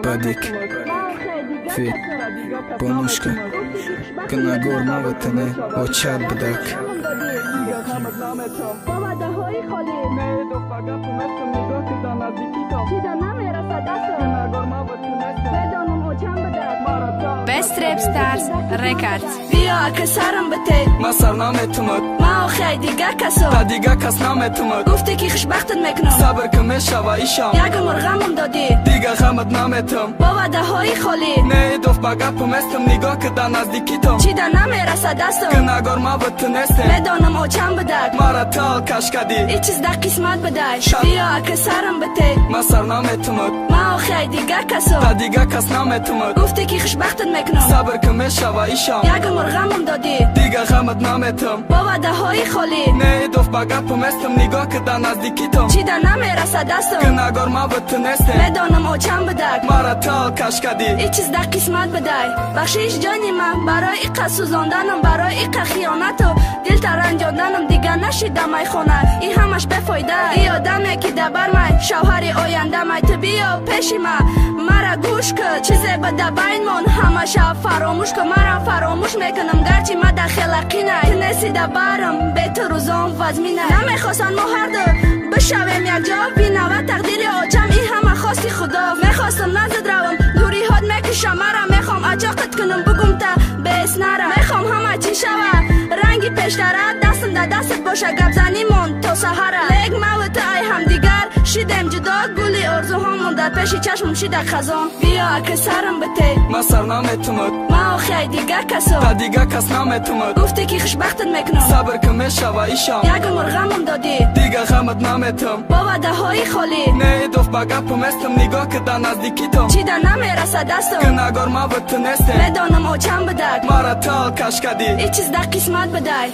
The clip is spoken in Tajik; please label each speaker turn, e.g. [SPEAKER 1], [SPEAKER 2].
[SPEAKER 1] بديك في بونوشكا كنا گور ما وطنه و چد بدک
[SPEAKER 2] Best Rap Stars Records. بیا که سرم بته
[SPEAKER 1] ما سرنامتمت
[SPEAKER 2] ما خیلی دیگه کسو
[SPEAKER 1] تا دیگه کس نامتمت
[SPEAKER 2] گفتی که خوشبختت میکنم
[SPEAKER 1] صبر که میشوه ایشان
[SPEAKER 2] یک مرغمم دادی
[SPEAKER 1] دیگه غمت نامتم
[SPEAKER 2] با وعده های خالی
[SPEAKER 1] نه دوف با گپم استم نگاه که در نزدیکیتم
[SPEAKER 2] چی در نمیرسه دستم
[SPEAKER 1] که نگار ما وطنستم
[SPEAKER 2] بدانم او چند بدک
[SPEAKER 1] مرا تال کش کدی
[SPEAKER 2] ای چیز در قسمت بدای بیا که سرم بته
[SPEAKER 1] ما سرنامتمت
[SPEAKER 2] ما خیلی دیگه کسو
[SPEAKER 1] تا دیگه کس نامتمت
[SPEAKER 2] گفتی که خوشبختت میکنم
[SPEAKER 1] صبر که میشوه ایشان
[SPEAKER 2] یک مرغمم دادی
[SPEAKER 1] دیگه غمت نامتم
[SPEAKER 2] با وعده های خالی
[SPEAKER 1] نه دوف با گپم استم نگاه که در نزدیکیتم
[SPEAKER 2] چی در نمیرسه
[SPEAKER 1] که
[SPEAKER 2] دستم
[SPEAKER 1] نگار ما وطنستم
[SPEAKER 2] بدانم او چند بدک
[SPEAKER 1] مرا تال کش کدی
[SPEAKER 2] ای چیز در قسمت بدای بخشیش جانی من برای ایقا سوزاندنم برای ایقا خیانت و دل ترنجاندنم دیگه نشیدم ای خونه ای همش بفایده ای آدمی که دبر من شوهر آینده من تو بیا پیشی من مرا گوش که چیزی بده بین من همش فراموش که مرا فراموش میکنم گرچه من در خلقینه که نسیده برم به تو روزام وزمینه نمیخواستن ما هر دو بشویم یک جا بینوه تقدیر آجم ای همه خواستی خدا میخواستم نزد روم دوری هاد میکشم مرا میخوام اجاقت کنم بگم تا بیس نرم میخوام همه چی شوه رنگی پیشتره دستم در دستت باشه گپ زنیمون تا سهره لیک ما و تا ای هم دیگر شیدم جدا گلی ارزوهامون در پیش چشمم شیده خزان بیا که سرم بته
[SPEAKER 1] ما سرنامتمت
[SPEAKER 2] ما خیلی دیگه کسو
[SPEAKER 1] تا دیگه کس نامتمت
[SPEAKER 2] گفتی که خوشبختت میکنم
[SPEAKER 1] صبر که میشوه ایشان
[SPEAKER 2] یک مرغمم دادی
[SPEAKER 1] دیگه غمت نامتم
[SPEAKER 2] با وعده های خالی
[SPEAKER 1] نه دوف با گپم استم نگاه که در نزدیکیتم
[SPEAKER 2] چی در نمیرسه
[SPEAKER 1] که
[SPEAKER 2] دستم
[SPEAKER 1] نگار ما وطنستم
[SPEAKER 2] بدانم او چند بدک
[SPEAKER 1] مرا تال کش کدی
[SPEAKER 2] ای چیز در قسمت بدای